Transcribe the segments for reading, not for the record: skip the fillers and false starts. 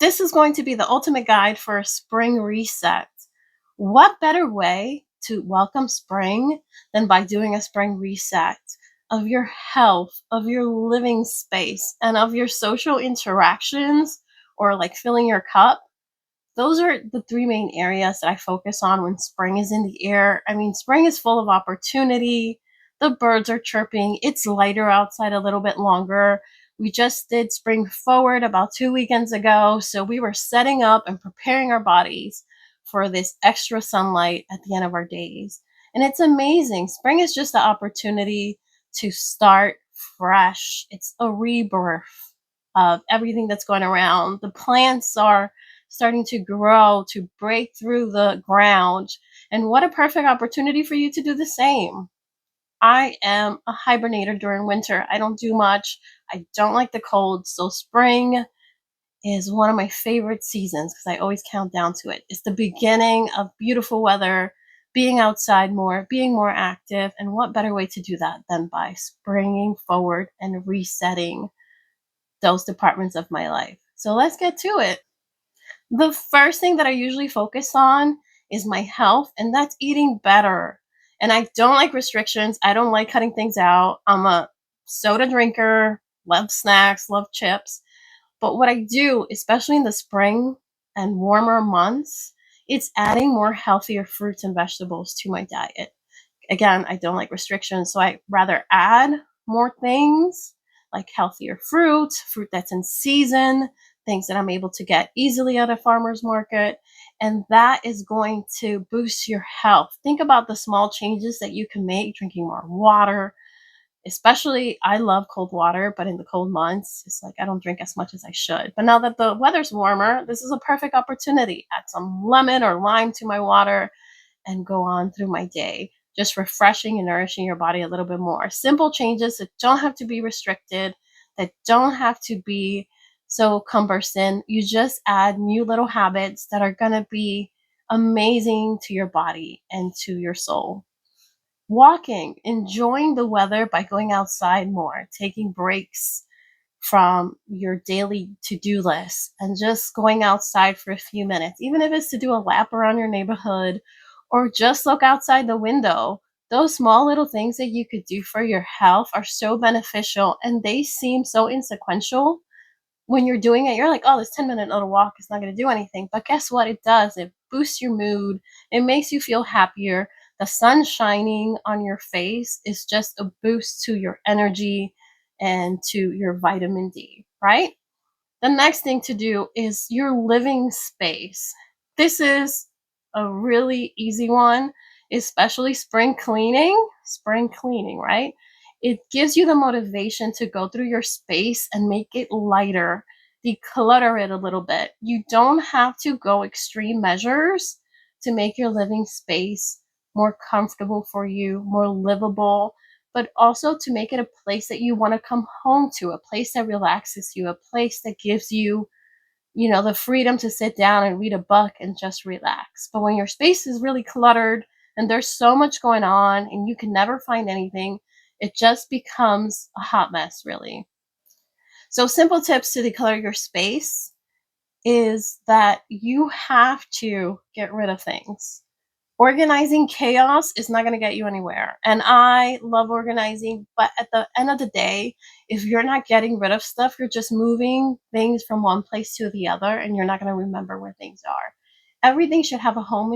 This is going to be the ultimate guide for a spring reset. What better way to welcome spring than by doing a spring reset of your health, of your living space, and of your social interactions, or like filling your cup? Those are the three main areas that I focus on when spring is in the air. I mean, spring is full of opportunity. The birds are chirping. It's lighter outside a little bit longer. We just did spring forward about 2 weekends ago. So we were setting up and preparing our bodies for this extra sunlight at the end of our days. And it's amazing. Spring is just the opportunity to start fresh. It's a rebirth of everything that's going around. The plants are starting to grow, to break through the ground. And what a perfect opportunity for you to do the same. I am a hibernator during winter. I don't do much. I don't like the cold. So spring is one of my favorite seasons because I always count down to it. It's the beginning of beautiful weather, being outside more, being more active. And what better way to do that than by springing forward and resetting those departments of my life? So let's get to it. The first thing that I usually focus on is my health, and that's eating better. And I don't like restrictions. I don't like cutting things out. I'm a soda drinker, love snacks, love chips. But what I do, especially in the spring and warmer months, it's adding more healthier fruits and vegetables to my diet. Again, I don't like restrictions, so I rather add more things like healthier fruit that's in season, things that I'm able to get easily at a farmer's market, and that is going to boost your health. Think about the small changes that you can make, drinking more water. Especially, I love cold water, but in the cold months, it's like I don't drink as much as I should. But now that the weather's warmer, this is a perfect opportunity. Add some lemon or lime to my water and go on through my day, just refreshing and nourishing your body a little bit more. Simple changes that don't have to be restricted, that don't have to be so cumbersome. You just add new little habits that are going to be amazing to your body and to your soul. Walking, enjoying the weather by going outside more, taking breaks from your daily to-do list and just going outside for a few minutes, even if it's to do a lap around your neighborhood or just look outside the window. Those small little things that you could do for your health are so beneficial, and they seem so insequential. When you're doing it, you're like, oh, this 10-minute little walk is not going to do anything. But guess what? It does. It boosts your mood. It makes you feel happier. The sun shining on your face is just a boost to your energy and to your vitamin D, right? The next thing to do is your living space. This is a really easy one, especially spring cleaning. Spring cleaning, right? It gives you the motivation to go through your space and make it lighter, declutter it a little bit. You don't have to go extreme measures to make your living space more comfortable for you, more livable, but also to make it a place that you want to come home to, a place that relaxes you, a place that gives you, the freedom to sit down and read a book and just relax. But when your space is really cluttered and there's so much going on and you can never find anything, it just becomes a hot mess, really. So, simple tips to declutter your space is that you have to get rid of things. Organizing chaos is not going to get you anywhere. And I love organizing, but at the end of the day, if you're not getting rid of stuff, you're just moving things from one place to the other and you're not going to remember where things are. Everything should have a home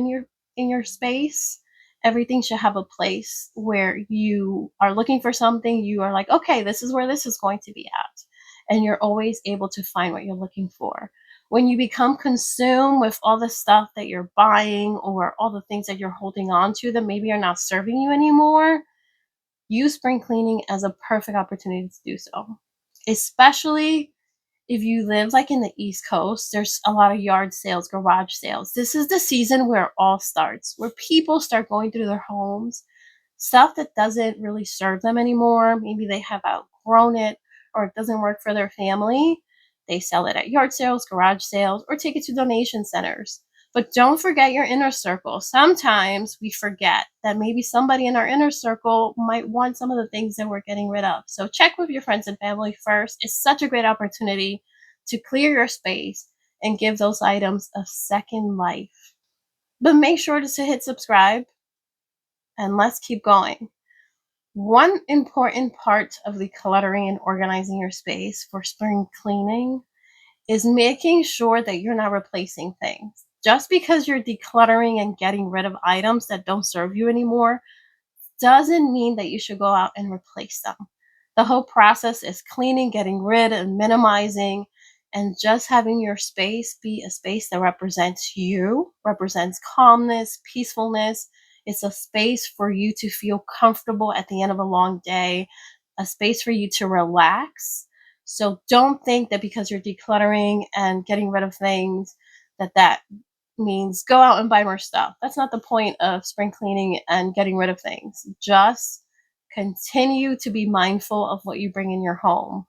in your space. Everything should have a place where you are looking for something, you are like, okay, this is where this is going to be at. And you're always able to find what you're looking for. When you become consumed with all the stuff that you're buying or all the things that you're holding on to that maybe are not serving you anymore, use spring cleaning as a perfect opportunity to do so. Especially if you live like in the East Coast, there's a lot of yard sales, garage sales. This is the season where it all starts, where people start going through their homes, stuff that doesn't really serve them anymore. Maybe they have outgrown it or it doesn't work for their family. They sell it at yard sales, garage sales, or take it to donation centers. But don't forget your inner circle. Sometimes we forget that maybe somebody in our inner circle might want some of the things that we're getting rid of. So check with your friends and family first. It's such a great opportunity to clear your space and give those items a second life. But make sure to hit subscribe and let's keep going. One important part of decluttering and organizing your space for spring cleaning is making sure that you're not replacing things. Just because you're decluttering and getting rid of items that don't serve you anymore doesn't mean that you should go out and replace them. The whole process is cleaning, getting rid, and minimizing, and just having your space be a space that represents you, represents calmness, peacefulness. It's a space for you to feel comfortable at the end of a long day, a space for you to relax. So don't think that because you're decluttering and getting rid of things that means go out and buy more stuff. That's not the point of spring cleaning and getting rid of things. Just continue to be mindful of what you bring in your home.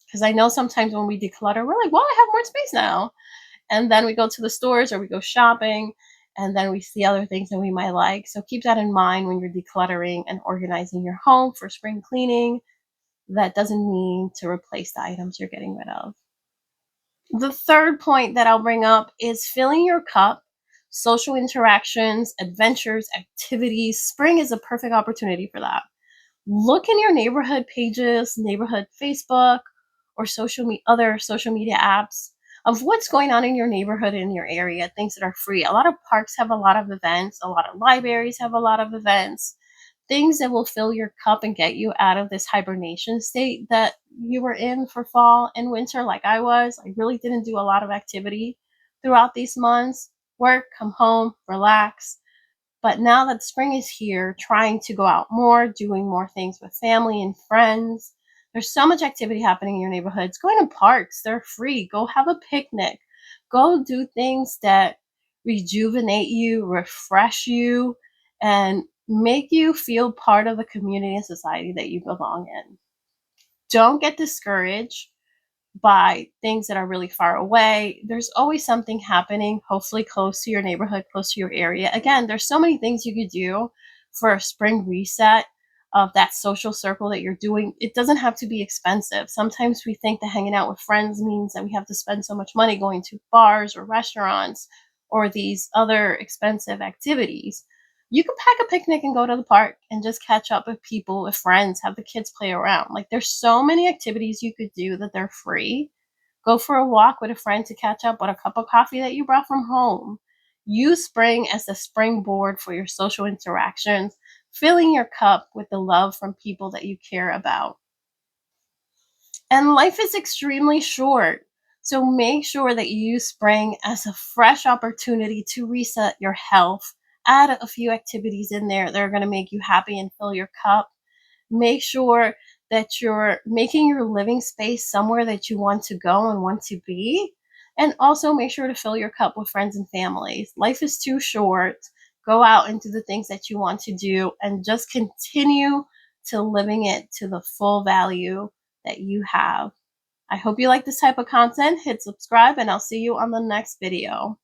Because I know sometimes when we declutter, we're like, well, I have more space now. And then we go to the stores or we go shopping and then we see other things that we might like. So keep that in mind when you're decluttering and organizing your home for spring cleaning. That doesn't mean to replace the items you're getting rid of. The third point that I'll bring up is filling your cup. Social interactions, adventures, activities. Spring is a perfect opportunity for that. Look in your neighborhood pages, neighborhood Facebook, or other social media apps of what's going on in your neighborhood, in your area, things that are free. A lot of parks have a lot of events. A lot of libraries have a lot of events. Things that will fill your cup and get you out of this hibernation state that you were in for fall and winter, like I was. I really didn't do a lot of activity throughout these months. Work, come home, relax. But now that spring is here, trying to go out more, doing more things with family and friends. There's so much activity happening in your neighborhoods. Going to parks, they're free. Go have a picnic. Go do things that rejuvenate you, refresh you, and make you feel part of the community and society that you belong in. Don't get discouraged by things that are really far away. There's always something happening, hopefully close to your neighborhood, close to your area. Again, there's so many things you could do for a spring reset of that social circle that you're doing. It doesn't have to be expensive. Sometimes we think that hanging out with friends means that we have to spend so much money going to bars or restaurants or these other expensive activities. You can pack a picnic and go to the park and just catch up with people, with friends, have the kids play around. Like there's so many activities you could do that they're free. Go for a walk with a friend to catch up with a cup of coffee that you brought from home. Use spring as the springboard for your social interactions, filling your cup with the love from people that you care about. And life is extremely short. So make sure that you use spring as a fresh opportunity to reset your health. Add a few activities in there that are going to make you happy and fill your cup. Make sure that you're making your living space somewhere that you want to go and want to be. And also make sure to fill your cup with friends and families. Life is too short. Go out and do the things that you want to do and just continue to living it to the full value that you have. I hope you like this type of content. Hit subscribe and I'll see you on the next video.